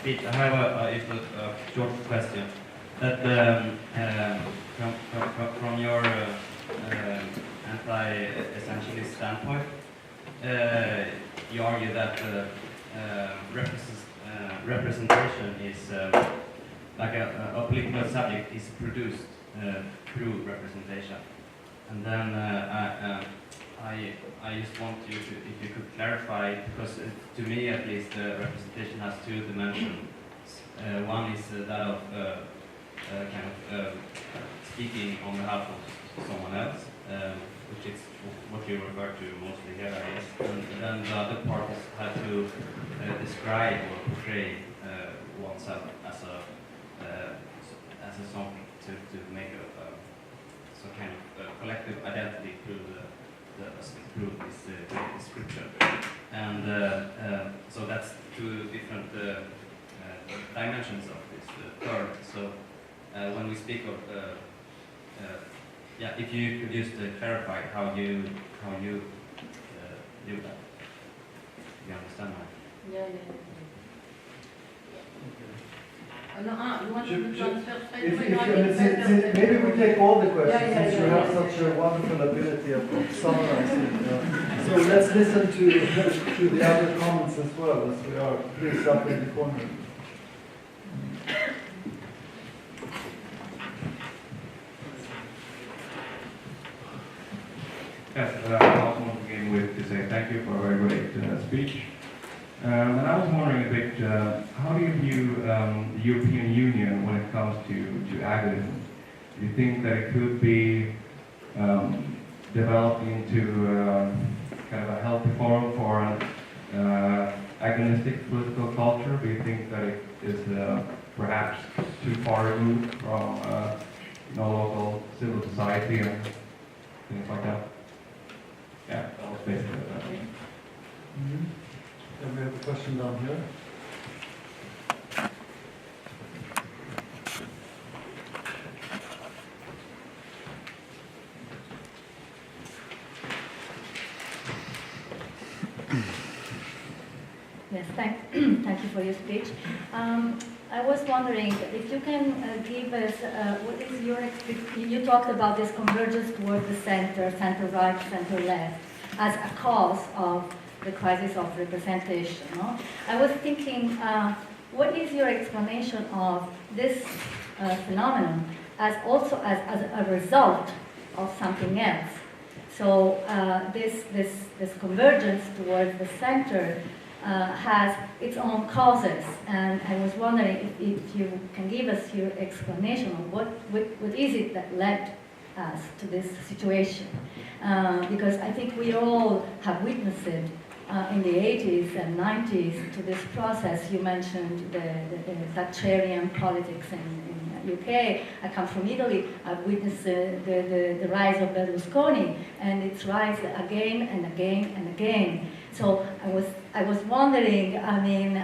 speech. I have just a short question. That from your anti-essentialist standpoint, you argue that representation is like a political subject is produced through representation. And then I just want you to, if you could clarify, because to me at least, representation has two dimensions. One is that of kind of speaking on behalf of someone else, which is what you refer to mostly here, I guess. And then the other part is how to describe or portray oneself as a something to make some kind of collective identity through through this description. And so that's two different dimensions of this term. So when we speak of yeah, if you could just clarify how you do that. You understand that? Yeah. You want to transfer? Maybe we take all the questions since you have such a wonderful ability of summarizing. So let's listen to the other comments as well, as we are please up in the corner. Yes, I also want to begin with to say thank you for a very great speech. And I was wondering a bit, how do you view the European Union when it comes to agorism? Do you think that it could be developed into kind of a healthy forum for an agonistic political culture? Do you think that it is perhaps too far removed from local civil society and things like that? Yeah, that was basically that. Mm-hmm. Then we have a question down here. Yes, thank you for your speech. I was wondering if you can give us what is your expectation. You talked about this convergence toward the center right, center left, as a cause of the crisis of representation. No? I was thinking, what is your explanation of this phenomenon as also as a result of something else? So this convergence towards the center has its own causes, and I was wondering if you can give us your explanation of what is it that led us to this situation, because I think we all have witnessed it in the 80s and 90s to this process. You mentioned the Thatcherian politics in UK. I come from Italy. I've witnessed the rise of Berlusconi and its rise again and again and again. So I was wondering, I mean,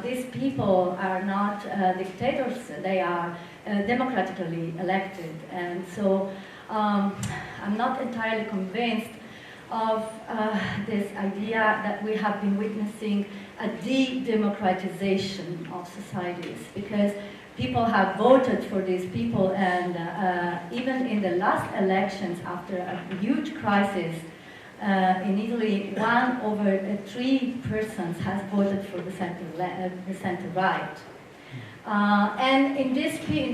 these people are not dictators, they are democratically elected. And so I'm not entirely convinced of this idea that we have been witnessing a de-democratization of societies, because people have voted for these people, and even in the last elections, after a huge crisis, in Italy, 1 over 3 persons has voted for the center right, and in these 2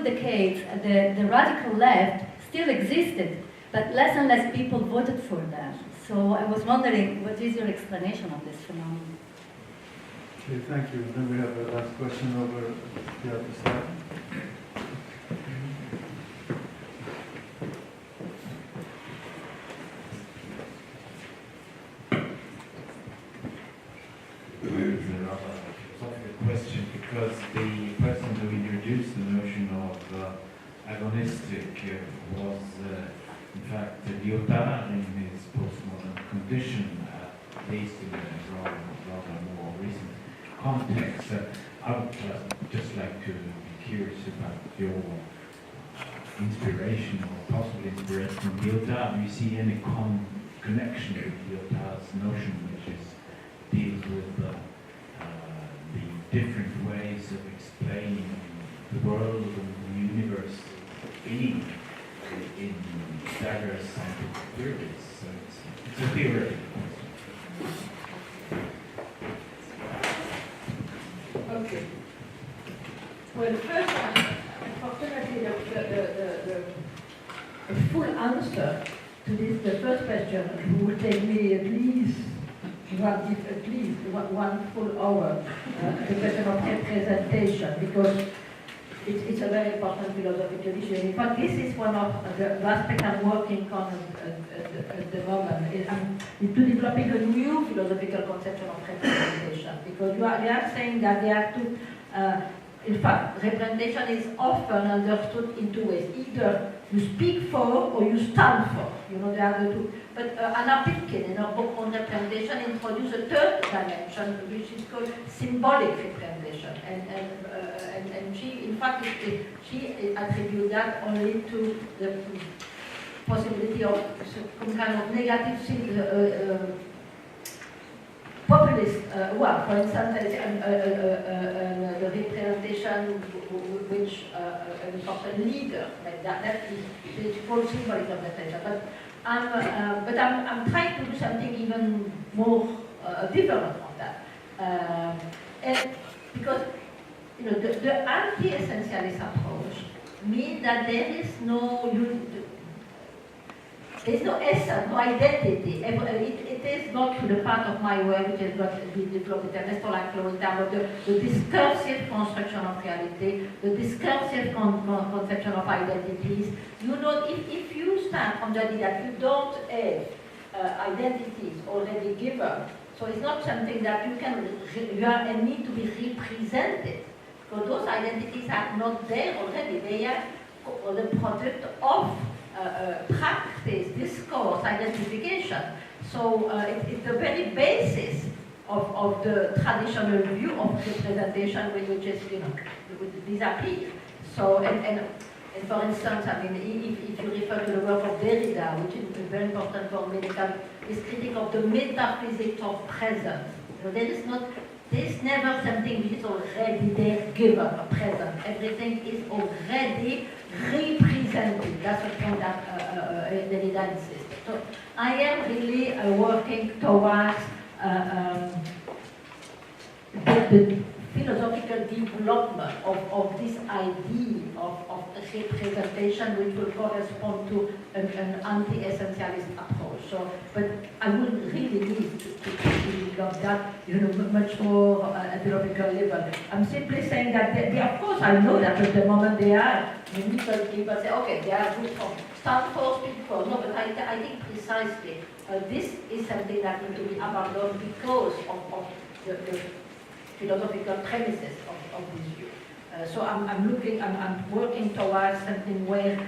decades, the radical left still existed, but less and less people voted for them. So I was wondering, what is your explanation of this phenomenon? Okay, thank you. Then we have a last question over the other side. Question, because the person who introduced the notion of agonistic was in fact Lyotard in his postmodern condition, at least in a rather more recent context. I would just like to be curious about your inspiration or possible inspiration from Lyotard. Do you see any connection with Lyotard's notion, which deals with the different ways of explaining the world and the universe being in diverse scientific theories. So it's a theoretical question. Okay. Well, first, unfortunately, the full answer to this, the first question, would take me at least one full hour. The question of representation, because it's a very important philosophical issue. In fact, this is one of the aspects I'm working on at the moment. I'm into developing a new philosophical conception of representation, because you are saying that they have to, in fact, representation is often understood in two ways. Either you speak for or you stand for. You know, they are the two. But Anna Pitkin, in her book on representation, introduced a third dimension, which is called symbolic representation. And she, in fact, she attributes that only to the possibility of some kind of negative populist work. For instance, the representation which an important leader made, that is called symbolic representation. But I'm trying to do something even more different from that. And because the anti-essentialist approach means that there is no essence, no identity. It is not to the part of my work, which is what we developed in Ernesto Lanclos in terms of the discursive construction of reality, the discursive conception of identities. You know, if you stand from the idea that you don't have identities already given, so it's not something that you need to be represented, because those identities are not there already. They are the product of practice, discourse, identification. So it's the very basis of the traditional view of representation, which is, would disappear. So, and for instance, I mean, if you refer to the work of Derrida, which is very important for medical, is critique of the metaphysics of presence. There is never something which is already there, given, a present. Everything is already represented. That's the point that Derrida insists. So I am really working towards the philosophical development of this idea of representation, which will correspond to an anti-essentialist approach. So, but I would really need to develop that, much more at the philosophical level. I'm simply saying that, of course, I know that at the moment they are, many people say, okay, they are good for stand for, speak for. No, but I think precisely this is something that needs to be abandoned because of the philosophical premises of this view. So I'm working towards something where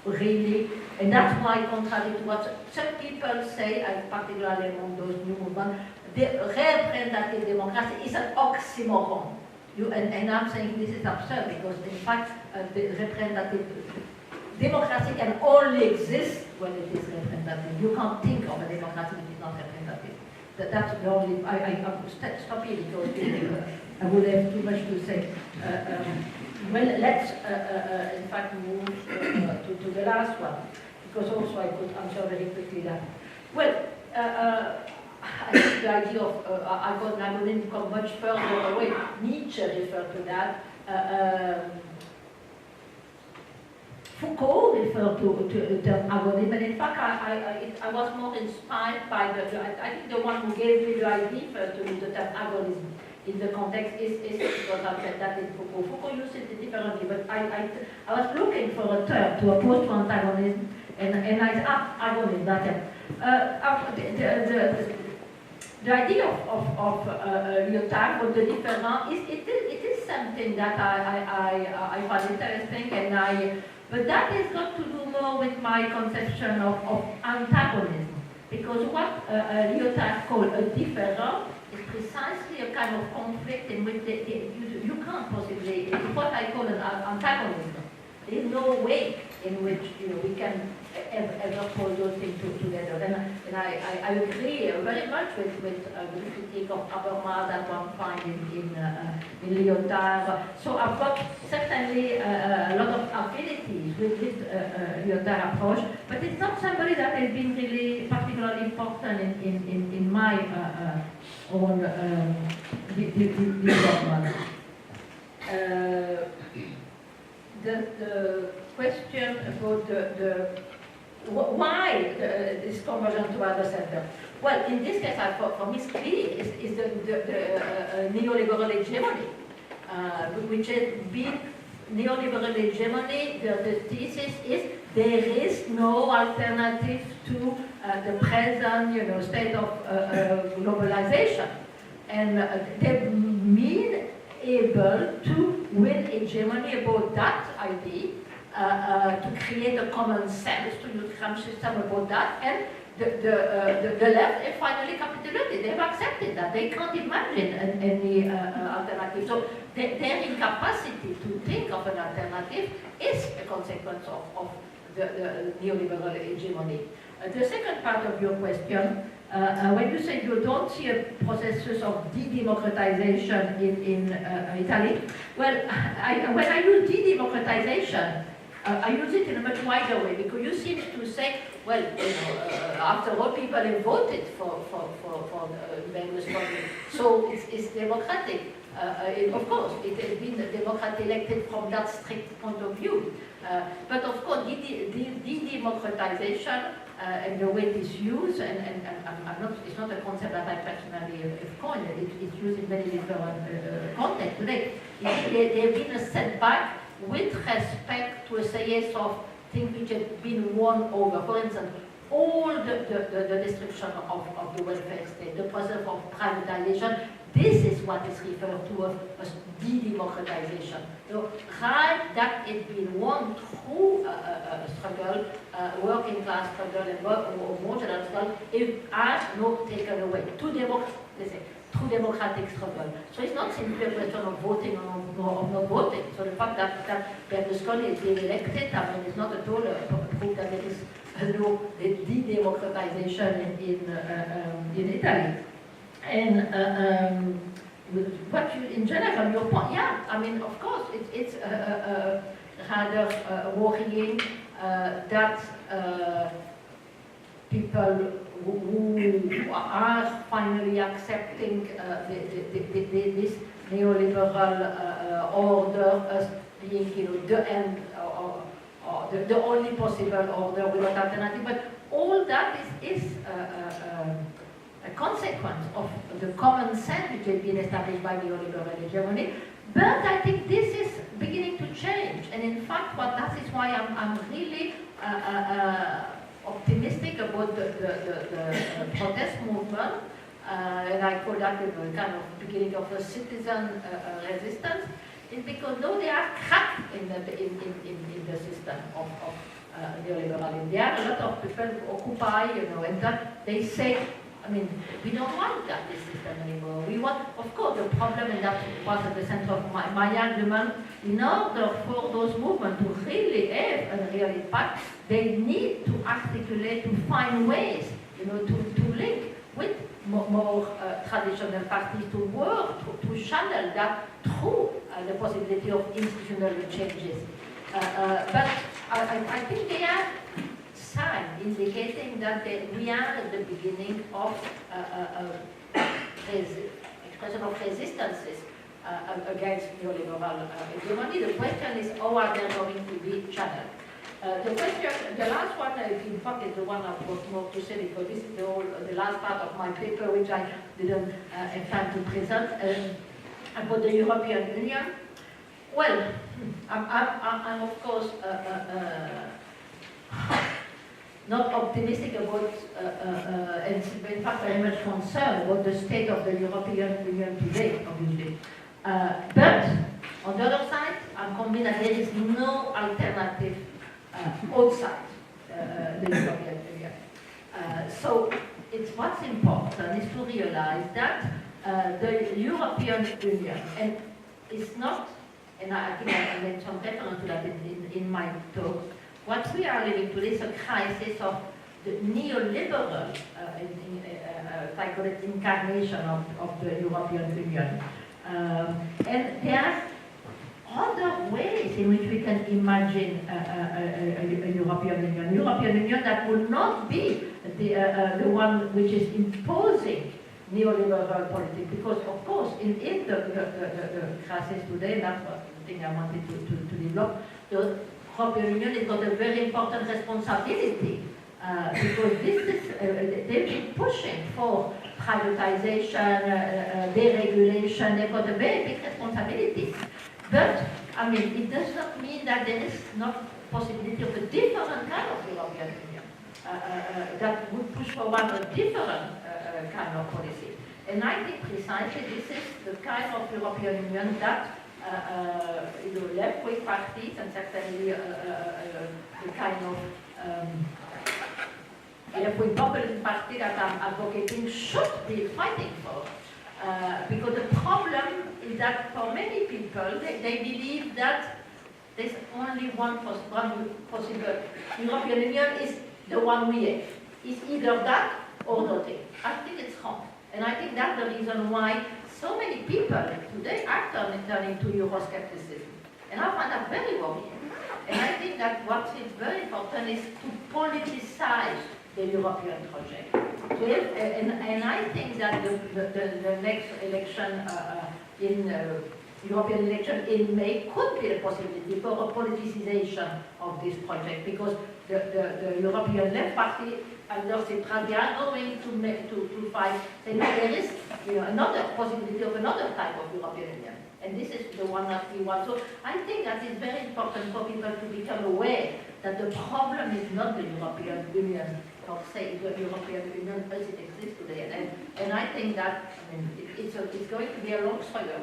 really, and that's why, contrary to what some people say, particularly among those new movements, the representative democracy is an oxymoron. And I'm saying this is absurd because, in fact, the representative democracy can only exist when it is representative. You can't think of a democracy which is not representative. That's the only. I stop here because I would have too much to say. Well, let's in fact move to the last one, because also I could answer very quickly that. Well, I think the idea of agonism come much further away. Nietzsche referred to that. Foucault referred to the term agonism, and in fact I was more inspired by I think the one who gave me the idea to use the term agonism in the context is because I said that in Foucault. Foucault used it differently, but I was looking for a term to oppose to antagonism, and I said, agonism, that's it. The idea of Lyotard, or the different, it is something that I find interesting, but that has got to do more with my conception of antagonism, because what Lyotard called a different is precisely a kind of conflict in which you can't possibly, it's what I call an antagonism. There is no way in which we can ever put those things together. And I agree very much with the critique of Habermas that one finds in Lyotard. So I've got certainly a lot of affinities with this Lyotard approach, but it's not somebody that has been really particularly important in my own development. The question about why this conversion to other center? Well, in this case, for me, clearly is the neoliberal hegemony, which has been neoliberal hegemony. The thesis is there is no alternative to the present, state of globalization, and they've been able to win hegemony about that idea. To create a common sense, to use Gramsci's system about that, and the left have finally capitulated. They've accepted that. They can't imagine any alternative. So their incapacity to think of an alternative is a consequence of the neoliberal hegemony. The second part of your question, when you say you don't see a process of de-democratization in Italy, well, when I use de-democratization, I use it in a much wider way, because you seem to say, well, after all, people have voted for Berlusconi, so it's democratic. Of course, it has been a Democrat elected from that strict point of view. But of course, de-democratization and the way it is used, and it's not a concept that I personally have coined, it's used in many different contexts today. There have been a setback with respect to a series of things which have been won over. For instance, all the destruction of the welfare state, the process of privatization, this is what is referred to as de-democratization. So, right, that has been won through a struggle, working class struggle, and more general struggle, it has not taken away. Through democratic struggle. So it's not simply a question of voting or not voting. So the fact that Berlusconi is being elected, it's not at all a proof that there is no de-democratization in Italy. And what you, in general, your point, yeah, of course, it's rather worrying that people who are finally accepting this neoliberal order as being, the end or the only possible order without alternative. But all that is a consequence of the common sense which has been established by neoliberal hegemony. But I think this is beginning to change, and in fact, that is why I'm really optimistic about the protest movement, and I call that the kind of beginning of a citizen resistance, is because though they are cracked in the system of neoliberalism, there are a lot of people who occupy, and that they say, we don't want that this system anymore. We want, of course, the problem, and that was at the center of my argument, in order for those movements to really have a real impact, they need to articulate, to find ways, to link with more traditional parties, to work, to channel that through the possibility of institutional changes. But I think they are signs indicating that we are at the beginning of expression of resistances against neoliberal hegemony. The question is, how are they going to be channeled? The last one, in fact, is the one I've got more to say, because this is the last part of my paper, which I didn't have time to present, about the European Union. Well, I'm of course not optimistic about, and in fact very much concerned about the state of the European Union today, obviously. But on the other side, I'm convinced that there is no alternative outside the European Union. So what's important is to realize that the European Union, and it's not, and I think I made some reference to that in my talk, what we are living today is a crisis of the neoliberal, if I call it, incarnation of the European Union. And there are other ways in which we can imagine a European Union. European Union that will not be the one which is imposing neoliberal politics, because of course in the crisis today, that's one thing I wanted to develop, the European Union has got a very important responsibility, because this is, they've been pushing for privatization, deregulation, they've got a very big responsibility. But, I mean, it does not mean that there is not possibility of a different kind of European Union that would push forward a different kind of policy. And I think precisely this is the kind of European Union that left-wing parties and certainly the kind of left-wing populist party that I'm advocating should be fighting for. Because the problem is that for many people, they believe that there's only one possible European Union is the one we have. It's either that or nothing. I think it's wrong. And I think that's the reason why so many people today are turning to Euroscepticism. And I find that very worrying. And I think that what is very important is to politicize the European project. So and I think that the next election European election in May could be a possibility for a politicization of this project, because the European Left Party under Tsipras, they are going to fight, saying there is another possibility of another type of European Union. And this is the one that we want. So I think that it's very important for people to become aware that the problem is not the European Union, or say the European Union as it exists today. And I think that, I mean, it's going to be a long struggle.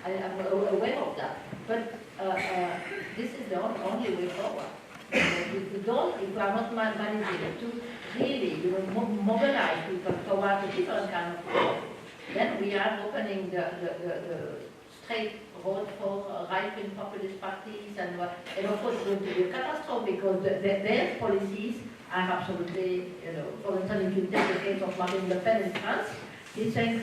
I'm aware of that. But this is the only way forward. If we are not managing to really mobilize people towards a different kind of policy, then we are opening the straight road for right-wing populist parties, and of course it will be a catastrophe, because their policies are absolutely, for instance, if you take the case of Marine Le Pen in France, he's saying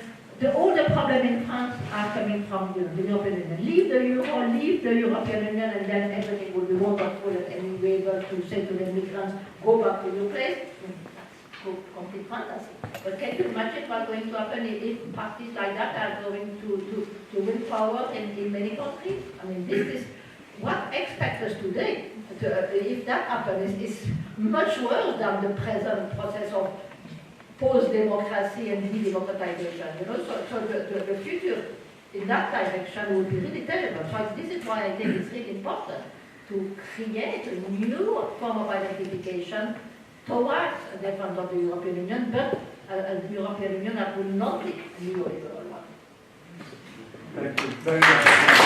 all the problems in France are coming from the European Union. Leave the euro, leave the European Union, and then everything will be wonderful, and we'll be able to say to the migrants, go back to your place. Complete fantasy. But can you imagine what's going to happen if parties like that are going to win power in many countries? I mean, this is what expects us today. If that happens, is much worse than the present process of post-democracy and de-democratization. So the future in that direction will be really terrible. So this is why I think it's really important to create a new form of identification towards the defense of the European Union, but a European Union that will not be a neoliberal one. Thank you very much.